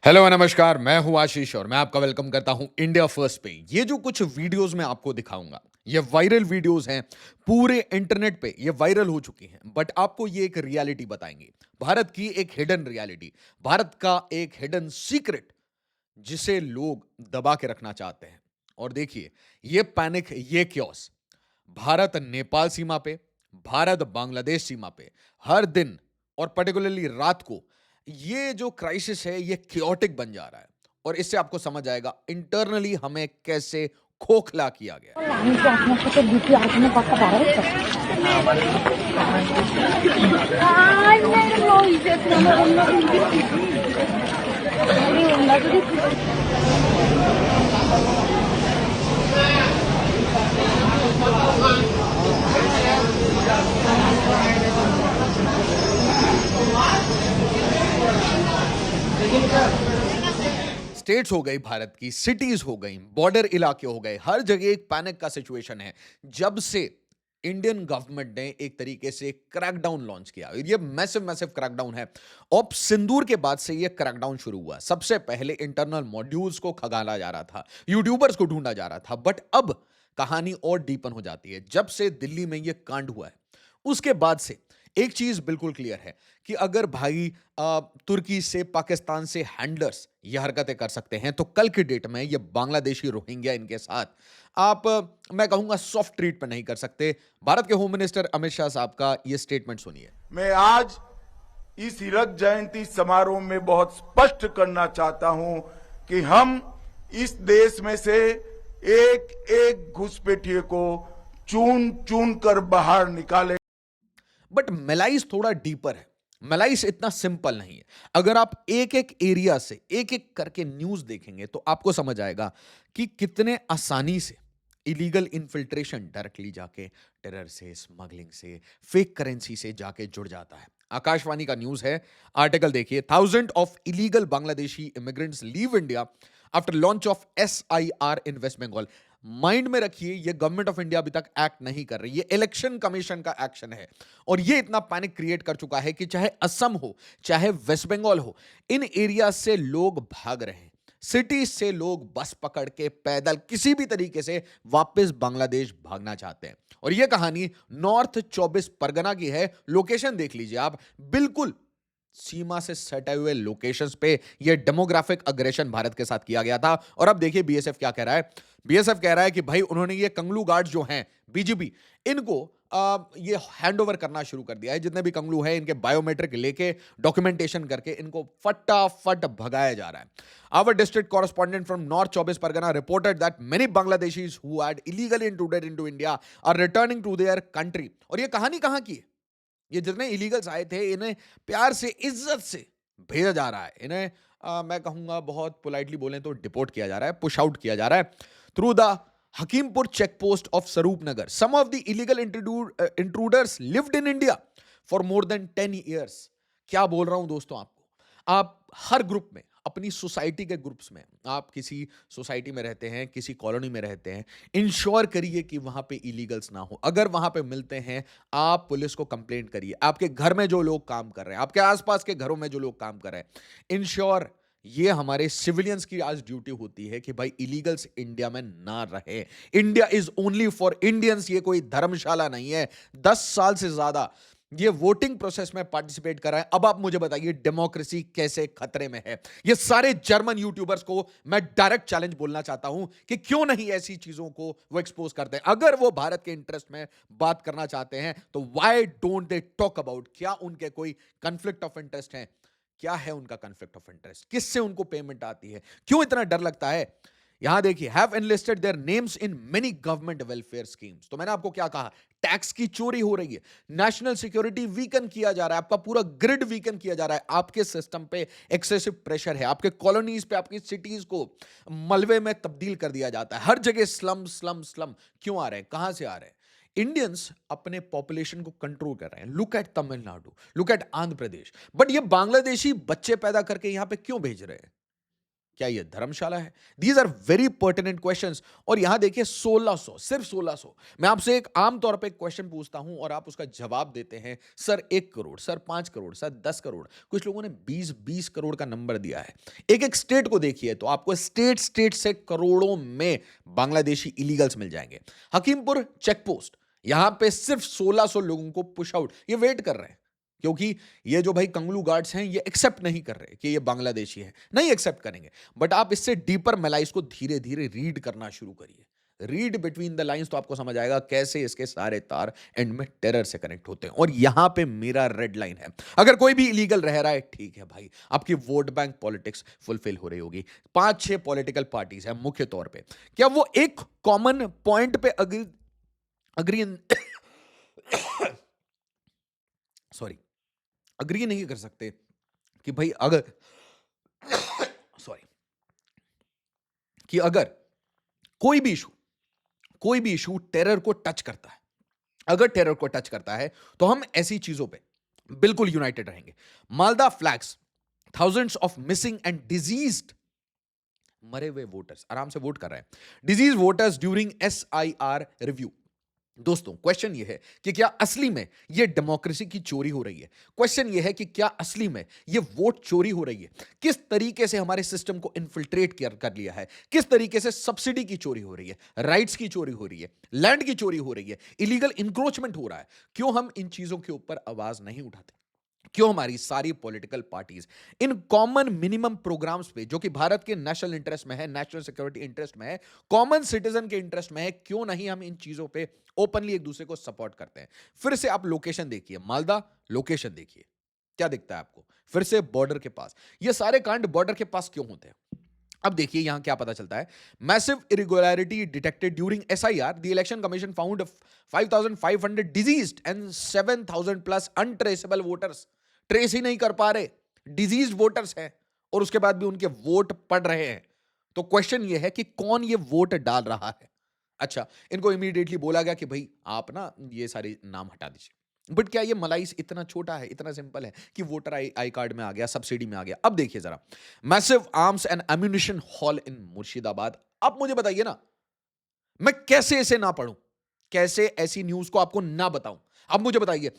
Hello नमस्कार, मैं हूं आशीष और मैं आपका वेलकम करता हूं इंडिया फर्स्ट पे। ये जो कुछ वीडियोस मैं आपको दिखाऊंगा, ये वायरल वीडियोस हैं। पूरे इंटरनेट पे ये वायरल हो चुकी हैं, बट आपको ये एक रियलिटी बताएंगे। भारत की एक हिडन रियलिटी, भारत का एक हिडन सीक्रेट, जिसे लोग दबा के रखना चाहते हैं। और देखिए, ये पैनिक, ये क्योस भारत नेपाल सीमा पे, भारत बांग्लादेश सीमा पे हर दिन और पर्टिकुलरली रात को ये जो क्राइसिस है ये क्योटिक बन जा रहा है। और इससे आपको समझ आएगा इंटरनली हमें कैसे खोखला किया गया है। আমি কি আপনার সাথে দ্বিতীয় আর কোনো কথা বাড়াবো তো? আর মেরে লইছে তোমার অন্য কিছু আমি অন্য কিছু स्टेट्स हो गई भारत की, सिटीज हो गई, बॉर्डर इलाके हो गए, हर जगह एक पैनिक का सिचुएशन है। जब से इंडियन गवर्नमेंट ने एक तरीके से क्रैकडाउन लॉन्च किया, ये मैसिव मैसिव क्रैकडाउन है। ऑप सिंदूर के बाद से ये क्रैकडाउन शुरू हुआ। सबसे पहले इंटरनल मॉड्यूल्स को खगाला जा रहा था, यूट्यूबर्स को ढूंढा जा रहा था, बट अब कहानी और डीपन हो जाती है। जब से दिल्ली में ये कांड हुआ है, उसके बाद से एक चीज बिल्कुल क्लियर है कि अगर भाई तुर्की से, पाकिस्तान से हैंडलर्स ये हरकतें कर सकते हैं, तो कल की डेट में ये बांग्लादेशी रोहिंग्या इनके साथ आप मैं कहूंगा सॉफ्ट ट्रीट पे नहीं कर सकते। भारत के होम मिनिस्टर अमित शाह साहब का ये स्टेटमेंट सुनिए। मैं आज इस हीरक जयंती समारोह में बहुत स्पष्ट करना चाहता हूं कि हम इस देश में से एक एक घुसपैठिए को चुन चुन कर बाहर निकाले। बट मेलाइस थोड़ा डीपर है, मेलाइस इतना सिंपल नहीं है। अगर आप एक एक एरिया से एक एक करके न्यूज देखेंगे तो आपको समझ आएगा कि कितने आसानी से इलीगल इन्फिल्ट्रेशन डायरेक्टली जाके टेरर से, स्मगलिंग से, फेक करेंसी से जाके जुड़ जाता है। आकाशवाणी का न्यूज है, आर्टिकल देखिए। Thousand of illegal Bangladeshi immigrants leave India after launch of SIR in West Bengal. Mind में रखिए, ये गवर्नमेंट ऑफ इंडिया अभी तक एक्ट नहीं कर रही, ये इलेक्शन कमीशन का एक्शन है। और ये इतना पैनिक क्रिएट कर चुका है कि चाहे असम हो, चाहे वेस्ट बंगाल हो, इन एरिया से लोग भाग रहे हैं। सिटी से लोग बस पकड़ के पैदल किसी भी तरीके से वापस बांग्लादेश भागना चाहते हैं। और यह कहानी नॉर्थ 24 परगना की है। लोकेशन देख लीजिए आप, बिल्कुल सीमा से सटे हुए लोकेशंस पे ये डेमोग्राफिक अग्रेशन भारत के साथ किया गया था। और अब देखिए बीएसएफ क्या कह रहा है। बीएसएफ कह रहा है कि भाई उन्होंने ये कंगलू गार्ड जो हैं, बीजीपी, इनको ये हैंडओवर करना शुरू कर दिया है। जितने भी कंगलू हैं, इनके बायोमेट्रिक लेके, डॉक्यूमेंटेशन करके इनको फटाफट भगाया जा रहा है। Our district correspondent from North 24 Parganas reported that many Bangladeshis who had illegally intruded into India are returning to their country. और ये कहानी कहां की है? ये जितने इलीगल्स आए थे, इन्हें प्यार से, इज्जत से भेजा जा रहा है। इन्हें मैं कहूंगा बहुत पोलाइटली बोलें तो डिपोर्ट किया जा रहा है, पुश आउट किया जा रहा है through the Hakimpur check post of Swarup Nagar. Some of the illegal intruders lived in India for more than 10 years. क्या बोल रहा हूं दोस्तों आपको? आप हर ग्रुप में, अपनी सोसाइटी के ग्रुप्स में, आप किसी सोसाइटी में रहते हैं, किसी कॉलोनी में रहते हैं, इंश्योर करिए कि वहां पे इलीगल्स ना हो। अगर वहां पे मिलते हैं, आप पुलिस को कंप्लेंट करिए। आपके घर में जो लोग काम कर रहे हैं, आपके आसपास के घरों में जो लोग काम कर रहे हैं, इंश्योर, ये हमारे सिविलियंस की आज ड्यूटी होती है कि भाई इलीगल्स इंडिया में ना रहे। India is only for Indians, ये कोई धर्मशाला नहीं है। 10 साल से ज्यादा ये वोटिंग प्रोसेस में पार्टिसिपेट कर रहा है। अब आप मुझे बताइए डेमोक्रेसी कैसे खतरे में है? ये सारे जर्मन यूट्यूबर्स को मैं डायरेक्ट चैलेंज बोलना चाहता हूं कि क्यों नहीं ऐसी चीजों को वो एक्सपोज करते हैं। अगर वो भारत के इंटरेस्ट में बात करना चाहते हैं तो why don't they talk about? क्या उनके कोई कंफ्लिक्ट ऑफ इंटरेस्ट है? क्या है उनका कंफ्लिक्ट ऑफ इंटरेस्ट? किससे उनको पेमेंट आती है? क्यों इतना डर लगता है? यहां देखिए, have enlisted their names in many government welfare schemes. तो मैंने आपको क्या कहा? टैक्स की चोरी हो रही है, नेशनल सिक्योरिटी वीकन किया जा रहा है, आपका पूरा ग्रिड वीकन किया जा रहा है, आपके सिस्टम पे एक्सेसिव प्रेशर है, आपके कॉलोनीज पे, आपकी सिटीज को मलबे में तब्दील कर दिया जाता है। हर जगह स्लम स्लम स्लम। क्यों आ रहे हैं? कहां से आ रहे हैं? इंडियंस अपने पॉपुलेशन को कंट्रोल कर रहे हैं। Look at Tamil Nadu, look at Andhra Pradesh. But ये बांग्लादेशी बच्चे पैदा करके यहां पे क्यों भेज रहे हैं? क्या ये धर्मशाला है? These are very pertinent questions. और यहां देखिए 1600, सिर्फ 1600। मैं आपसे एक आम तौर पे एक क्वेश्चन पूछता हूं और आप उसका जवाब देते हैं sir 1 crore, sir 5 crore, sir 10 crore. कुछ लोगों ने 20-20 करोड़ का नंबर दिया है। एक एक स्टेट को देखिए तो आपको स्टेट स्टेट से करोड़ों में बांग्लादेशी इलीगल्स मिल जाएंगे। हकीमपुर चेक पोस्ट, यहां पे सिर्फ 1600 लोगों को पुश आउट, ये वेट कर रहे हैं, क्योंकि ये जो भाई कंगलू गार्ड्स हैं ये एक्सेप्ट नहीं कर रहे कि ये बांग्लादेशी है, नहीं एक्सेप्ट करेंगे। बट आप इससे डीपर मेलाइज को धीरे धीरे रीड करना शुरू करिए। रीड बिटवीन द लाइंस तो आपको समझ आएगा कैसे इसके सारे तार एंड में टेरर से कनेक्ट होते हैं। और यहां पे मेरा रेड लाइन है, अगर कोई भी इलीगल रह रहा है ठीक है भाई, आपकी वोट बैंक पॉलिटिक्स फुलफिल हो रही होगी। 5-6 पॉलिटिकल पार्टीज है मुख्य तौर पे, क्या वो एक कॉमन पॉइंट पे अग्री सॉरी अग्री नहीं कर सकते कि भाई अगर सॉरी कि अगर कोई भी इशू टेरर को टच करता है, अगर टेरर को टच करता है तो हम ऐसी चीजों पे बिल्कुल यूनाइटेड रहेंगे। Malda flags, thousands of missing and diseased, मरे हुए वोटर्स आराम से वोट कर रहे हैं, disease voters during SIR review. दोस्तों क्वेश्चन यह है कि क्या असली में यह डेमोक्रेसी की चोरी हो रही है? क्वेश्चन यह है कि क्या असली में यह वोट चोरी हो रही है? किस तरीके से हमारे सिस्टम को इन्फिल्ट्रेट कर लिया है? किस तरीके से सब्सिडी की चोरी हो रही है, राइट्स की चोरी हो रही है, लैंड की चोरी हो रही है, इलीगल इंक्रोचमेंट हो रहा है? क्यों हम इन चीजों के ऊपर आवाज नहीं उठाते? क्यों हमारी सारी पॉलिटिकल पार्टीज इन कॉमन मिनिमम प्रोग्राम्स पे, जो कि भारत के नेशनल इंटरेस्ट में है, नेशनल सिक्योरिटी इंटरेस्ट में है, कॉमन सिटीजन के इंटरेस्ट में है, क्यों नहीं हम इन चीजों पे ओपनली एक दूसरे को सपोर्ट करते हैं? फिर से आप लोकेशन देखिए, मालदा लोकेशन देखिए, क्या दिखता है आपको? फिर से बॉर्डर के पास। ये सारे कांड बॉर्डर के पास क्यों होते हैं? अब देखिए यहां क्या पता चलता है। Massive irregularity detected during SIR, the election commission found 5500 deceased and 7000 plus untraceable voters. Trace ही नहीं कर पा रहे, डिजीज वोटर्स हैं और उसके बाद भी उनके वोट पड़ रहे हैं। तो क्वेश्चन यह है कि कौन ये वोट डाल रहा है? अच्छा, इनको इमीडिएटली बोला गया कि भाई आप ना ये सारे नाम हटा दीजिए। बट क्या ये मलाइस इतना छोटा है, इतना सिंपल है कि वोटर आई कार्ड में आ गया, सब्सिडी में आ गया? अब देखिए जरा, massive arms and ammunition haul in Murshidabad. अब मुझे बताइए ना, मैं कैसे इसे ना पढ़ूं, कैसे ऐसी न्यूज को आपको ना बताऊं? अब मुझे बताइए,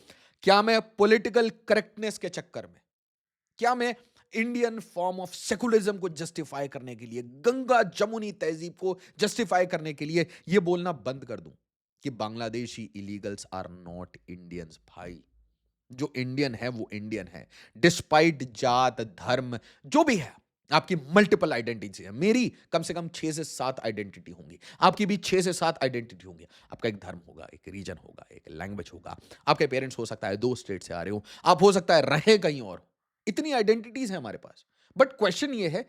क्या मैं पॉलिटिकल करेक्टनेस के चक्कर में, क्या मैं इंडियन फॉर्म ऑफ सेकुलरिज्म को जस्टिफाई करने के लिए, गंगा जमुनी तहजीब को जस्टिफाई करने के लिए यह बोलना बंद कर दूं कि Bangladeshi illegals are not Indians? भाई, जो इंडियन है वो इंडियन है, डिस्पाइट जात धर्म जो भी है। आपकी मल्टीपल आइडेंटिटी है, मेरी कम से कम 6 से 7 आइडेंटिटी होंगी, आपकी भी 6 से 7 आइडेंटिटी होंगी। आपका एक धर्म होगा, एक रीजन होगा, एक लैंग्वेज होगा, आपके पेरेंट्स हो सकता है 2 स्टेट से आ रहे हो, आप हो सकता है रहे कहीं और। इतनी आइडेंटिटीज है हमारे पास। बट क्वेश्चन ये है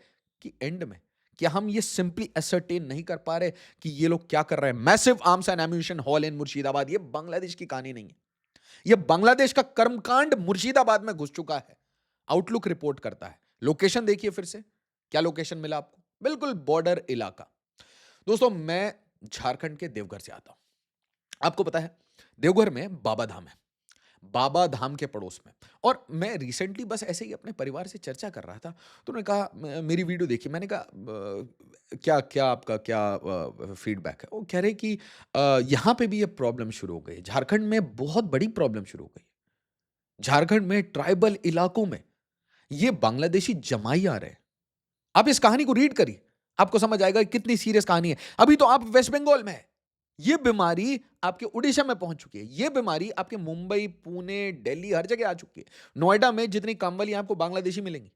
कि एंड में क्या हम ये सिंपली असर्टेन नहीं कर पा रहे कि ये लोग क्या कर रहे हैं? Massive arms and ammunition haul in Murshidabad, ये बांग्लादेश की कहानी नहीं है, यह बांग्लादेश का कर्मकांड मुर्शिदाबाद में घुस चुका है। आउटलुक रिपोर्ट करता है। लोकेशन देखिए फिर से, क्या लोकेशन मिला आपको? बिल्कुल बॉर्डर इलाका। दोस्तों मैं झारखंड के देवघर से आता हूं, आपको पता है देवघर में बाबा धाम है, बाबा धाम के पड़ोस में। और मैं रिसेंटली बस ऐसे ही अपने परिवार से चर्चा कर रहा था, तो उन्होंने कहा मेरी वीडियो देखी, मैंने कहा क्या क्या आपका क्या फीडबैक है? वो कह रहे कि यहाँ पे भी ये प्रॉब्लम शुरू हो गई, झारखंड में बहुत बड़ी प्रॉब्लम शुरू हो गई, झारखंड में ट्राइबल इलाकों में ये बांग्लादेशी जमाई आ रहे हैं। आप इस कहानी को रीड करिए, आपको समझ आएगा कितनी सीरियस कहानी है। अभी तो आप वेस्ट बंगाल में है, ये बीमारी आपके उड़ीसा में पहुंच चुकी है, ये बीमारी आपके मुंबई, पुणे, दिल्ली हर जगह आ चुकी है। नोएडा में जितनी कामवाली आपको बांग्लादेशी मिलेंगी।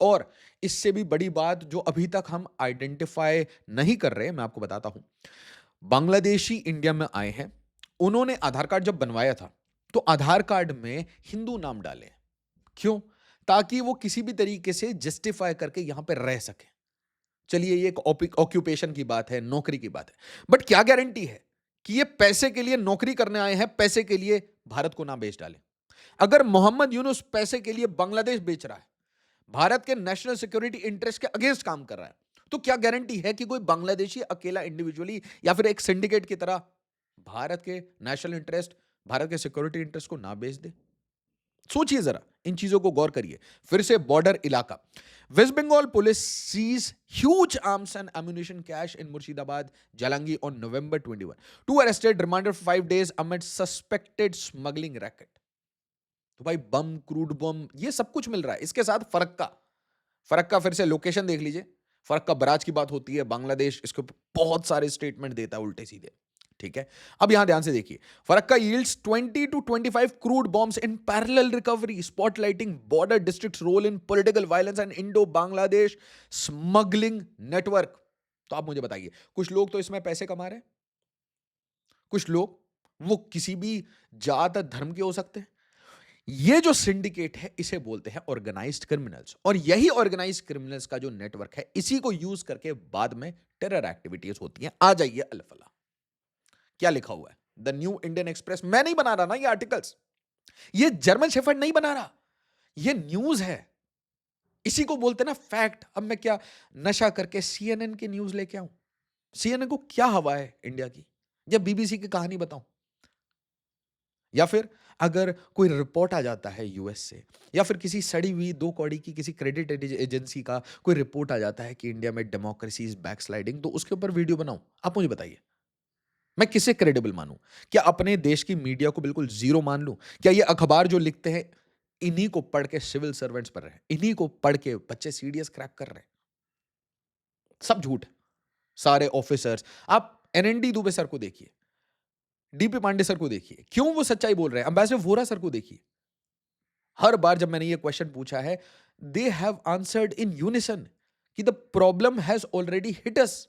और इससे भी बड़ी बात जो अभी तक हम आइडेंटिफाई नहीं कर रहे, मैं आपको बताता हूं। बांग्लादेशी इंडिया में आए हैं, उन्होंने आधार कार्ड जब बनवाया था तो आधार कार्ड में हिंदू नाम डाले। क्यों? ताकि वो किसी भी तरीके से जस्टिफाई करके यहां पर रह सके। चलिए ये एक ऑक्यूपेशन की बात है, नौकरी की बात है, बट क्या गारंटी है कि ये पैसे के लिए नौकरी करने आए हैं, पैसे के लिए भारत को ना बेच डाले? अगर मोहम्मद यूनुस पैसे के लिए बांग्लादेश बेच रहा है, भारत के नेशनल सिक्योरिटी इंटरेस्ट के अगेंस्ट काम कर रहा है, तो क्या गारंटी है कि कोई बांग्लादेशी अकेला इंडिविजुअली या फिर एक सिंडिकेट की तरह भारत के नेशनल इंटरेस्ट, भारत के सिक्योरिटी इंटरेस्ट को ना बेच दे? सोचिए जरा, इन चीजों को गौर करिए। फिर से बॉर्डर इलाका, West Bengal police sees huge arms and ammunition cache in Murshidabad, Jalangi on November 21. Two arrested, remanded for 5 days amid suspected smuggling racket. तो भाई बम, क्रूड बम, ये सब कुछ मिल रहा है। इसके साथ फरक्का फिर से लोकेशन देख लीजिए। फरक्का बराज की बात होती है, बांग्लादेश इसके ऊपर बहुत सारे स्टेटमेंट देता है उल्टे सीधे। ठीक है, अब यहां ध्यान से देखिए, Farakka yields 20 to 25 crude bombs in parallel recovery, spotlighting border districts role in political violence and Indo-Bangladesh smuggling network। तो आप मुझे बताइए, कुछ लोग तो इसमें पैसे कमा रहे हैं, कुछ लोग वो किसी भी जात धर्म के हो सकते हैं। ये जो सिंडिकेट है इसे बोलते हैं ऑर्गेनाइज्ड क्रिमिनल्स, और यही ऑर्गेनाइज्ड क्रिमिनल्स का जो नेटवर्क है इसी को यूज करके बाद में टेरर एक्टिविटीज होती हैं। आ जाइए अल्फला, क्या लिखा हुआ है द न्यू इंडियन एक्सप्रेस। मैं नहीं बना रहा ना ये आर्टिकल्स, ये जर्मन शेफर्ड नहीं बना रहा, ये न्यूज है, इसी को बोलते ना फैक्ट। अब मैं क्या नशा करके सीएनएन की न्यूज लेके आऊं? सीएनएन को क्या हवा है इंडिया की, या बीबीसी की कहानी बताऊं? या फिर अगर कोई रिपोर्ट आ जाता है यूएस से, या फिर किसी सड़ी हुई 2 कौड़ी की किसी क्रेडिट एजेंसी का कोई रिपोर्ट आ जाता है कि इंडिया में डेमोक्रेसी इज बैकस्लाइडिंग, तो उसके ऊपर वीडियो बनाऊं? आप मुझे बताइए, मैं किसे क्रेडिबल मानूं? क्या अपने देश की मीडिया को बिल्कुल जीरो मान लूं? क्या ये अखबार जो लिखते हैं इन्हीं को पढ़ के सिविल सर्वेंट्स पढ़ रहे हैं, इन्हीं को पढ़ के बच्चे सीडीएस क्रैक कर रहे हैं? सब झूठ है, सारे ऑफिसर्स। आप एनएनडी दुबे सर को देखिए, डीपी पांडे सर को देखिए, क्यों वो सच्चाई बोल रहे हैं। अंबेसडर वोरा सर को देखिए, हर बार जब मैंने ये क्वेश्चन पूछा है they have answered in unison कि the problem has already hit us.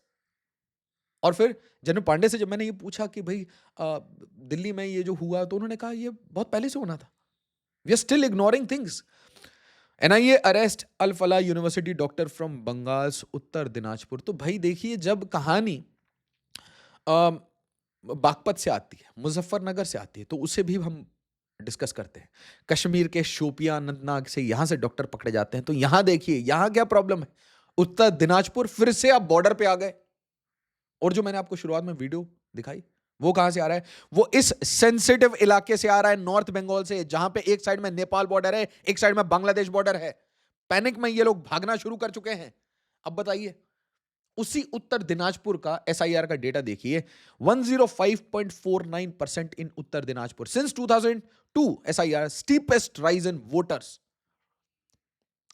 और फिर जनरल पांडे से जब मैंने ये पूछा कि भाई दिल्ली में ये जो हुआ, तो उन्होंने कहा ये बहुत पहले से होना था, we are still ignoring things. NIA arrest Al Falah university doctor from Bengal's Uttar Dinajpur. तो भाई देखिए, जब कहानी बागपत से आती है, मुजफ्फरनगर से आती है, तो उसे भी हम डिस्कस करते हैं। कश्मीर के शोपियां अनंतनाग से यहां से डॉक्टर पकड़े जाते हैं, तो यहां देखिए यहां क्या प्रॉब्लम है। उत्तर दिनाजपुर फिर से आप बॉर्डर पे आ गए, और जो मैंने आपको शुरुआत में वीडियो दिखाई वो कहां से आ रहा है? वो इस सेंसिटिव इलाके से आ रहा है, नॉर्थ बंगाल से, जहां पे एक साइड में नेपाल बॉर्डर है, एक साइड में बांग्लादेश बॉर्डर है। पैनिक में ये लोग भागना शुरू कर चुके हैं। अब बताइए, उसी उत्तर दिनाजपुर का एसआईआर का डेटा देखिए, 105.49% in Uttar Dinajpur since 2002 SIR, steepest rise in voters.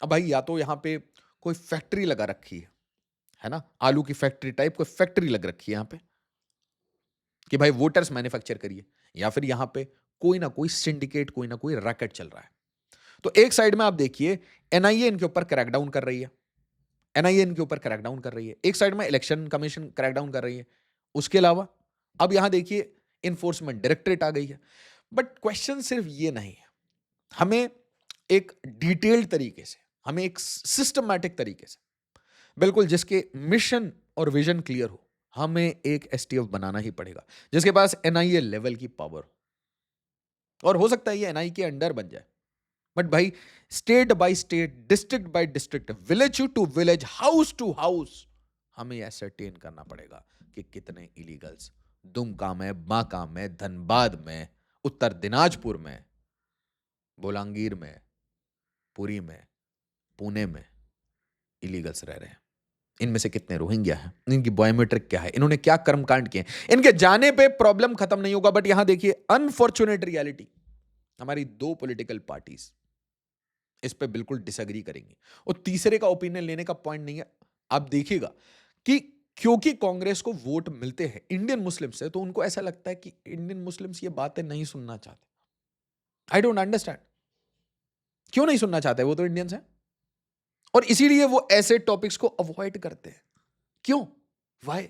अब भाई या तो यहां पे कोई फैक्ट्री लगा रखी है ना, आलू की फैक्ट्री टाइप कोई फैक्ट्री लग रखी है यहां पे कि भाई वोटर्स मैन्युफैक्चर करिए, या फिर यहां पे कोई ना कोई सिंडिकेट, कोई ना कोई रैकेट चल रहा है। तो एक साइड में आप देखिए एनआईए इनके ऊपर क्रैकडाउन कर रही है, एनआईए इनके ऊपर क्रैकडाउन कर रही है, एक साइड में इलेक्शन कमीशन क्रैकडाउन कर रही है। उसके अलावा अब यहां देखिए इन्फोर्समेंट डायरेक्टरेट आ गई है। बट क्वेश्चन सिर्फ ये नहीं है, हमें एक डिटेल्ड तरीके से, हमें एक सिस्टमैटिक तरीके से, बिल्कुल जिसके मिशन और विजन क्लियर हो, हमें एक एसटीएफ बनाना ही पड़ेगा जिसके पास एनआईए लेवल की पावर हो। और हो सकता है ये एनआई के अंडर बन जाए, बट भाई state by state, district by district, village to village, house to house, हमें एसरटेन करना पड़ेगा कि कितने इलीगल्स दुमका में, बांका में, धनबाद में, उत्तर दिनाजपुर में, बोलांगीर में, पुरी में, पुणे में इलीगल्स रह रहे हैं। इनमें से कितने रोहिंग्या हैं, इनकी बायोमेट्रिक क्या है, इन्होंने क्या कर्मकांड किए। इनके जाने पे प्रॉब्लम खत्म नहीं होगा। बट यहां देखिए अनफॉर्चुनेट रियलिटी, हमारी 2 पॉलिटिकल पार्टीज इस पे बिल्कुल डिसएग्री करेंगी, और तीसरे का ओपिनियन लेने का पॉइंट नहीं है। आप देखिएगा कि क्योंकि कांग्रेस को वोट मिलते हैं इंडियन मुस्लिम से, तो उनको ऐसा लगता है कि इंडियन मुस्लिम्स ये बातें नहीं सुनना चाहते। आई डोंट अंडरस्टैंड, क्यों नहीं सुनना चाहते? वो तो इंडियंस हैं, और इसीलिए वो ऐसे टॉपिक्स को अवॉइड करते हैं। क्यों? वाई?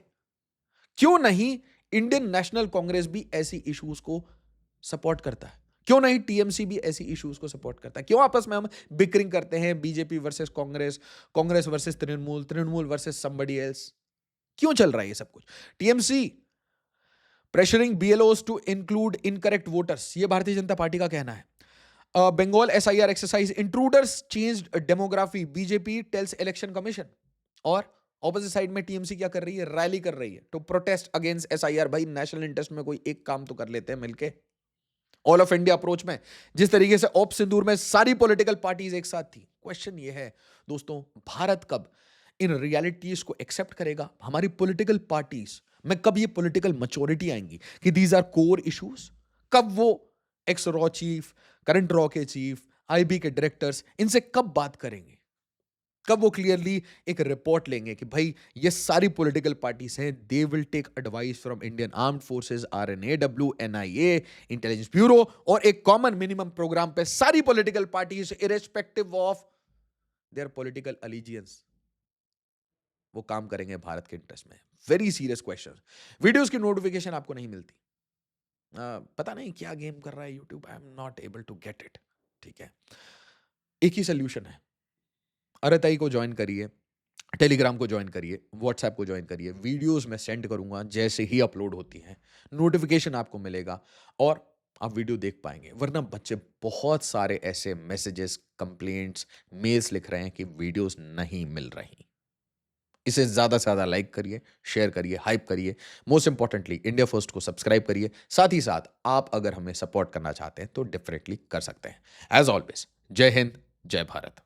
क्यों नहीं इंडियन नेशनल कांग्रेस भी ऐसी इश्यूज को सपोर्ट करता है? क्यों नहीं टीएमसी भी ऐसी इश्यूज को सपोर्ट करता है? क्यों आपस में हम बिकरिंग करते हैं, BJP versus Congress, Congress versus Trinamool, Trinamool versus somebody else? क्यों चल रहा है ये सब कुछ? TMC pressuring BLOs to include incorrect voters, ये भारतीय जनता पार्टी का कहना है। Bengal SIR exercise, intruders changed demography, BJP tells election commission. और ऑपोजिट साइड में टीएमसी क्या कर रही है? रैली कर रही है टू प्रोटेस्ट अगेंस्ट एसआईआर। भाई नेशनल इंटरेस्ट में कोई एक काम तो कर लेते हैं मिलके। ऑल ऑफ इंडिया अप्रोच में जिस तरीके से ऑप सिंदूर में सारी पॉलिटिकल पार्टीज एक साथ थी, क्वेश्चन ये है दोस्तों, भारत कब इन रियलिटीज को एक्सेप्ट करेगा? हमारी पॉलिटिकल पार्टीज में कब ये पॉलिटिकल मैच्योरिटी आएंगी कि दीज आर कोर इश्यूज? कब वो x raw chief, current raw के चीफ, आईबी के डायरेक्टर्स इनसे कब बात करेंगे? कब वो क्लियरली एक रिपोर्ट लेंगे कि भाई ये सारी पॉलिटिकल पार्टीज हैं, they will take advice from Indian armed forces, R&AW, NIA, intelligence bureau, और एक कॉमन मिनिमम प्रोग्राम पे सारी political parties irrespective of their political allegiance वो काम करेंगे भारत के इंटरेस्ट में? Very serious question. वीडियोस की नोटिफिकेशन आपको नहीं मिलती, पता नहीं क्या गेम कर रहा है YouTube, I am not able to get it. ठीक है, एक ही सोल्यूशन है, अरताई को ज्वाइन करिए, टेलीग्राम को ज्वाइन करिए, व्हाट्सएप को ज्वाइन करिए, वीडियोस मैं सेंड करूंगा जैसे ही अपलोड होती हैं, नोटिफिकेशन आपको मिलेगा और आप वीडियो देख पाएंगे। वरना बच्चे बहुत सारे ऐसे मैसेजेस, कंप्लेंट्स, मेल्स लिख रहे हैं कि वीडियोस नहीं मिल रही। इसे ज़्यादा से ज़्यादा लाइक करिए, शेयर करिए, हाइप करिए, मोस्ट इंपॉर्टेंटली इंडिया फर्स्ट को सब्सक्राइब करिए। साथ ही साथ आप अगर हमें सपोर्ट करना चाहते हैं तो डेफिनेटली कर सकते हैं। एज ऑलवेज, जय हिंद, जय भारत।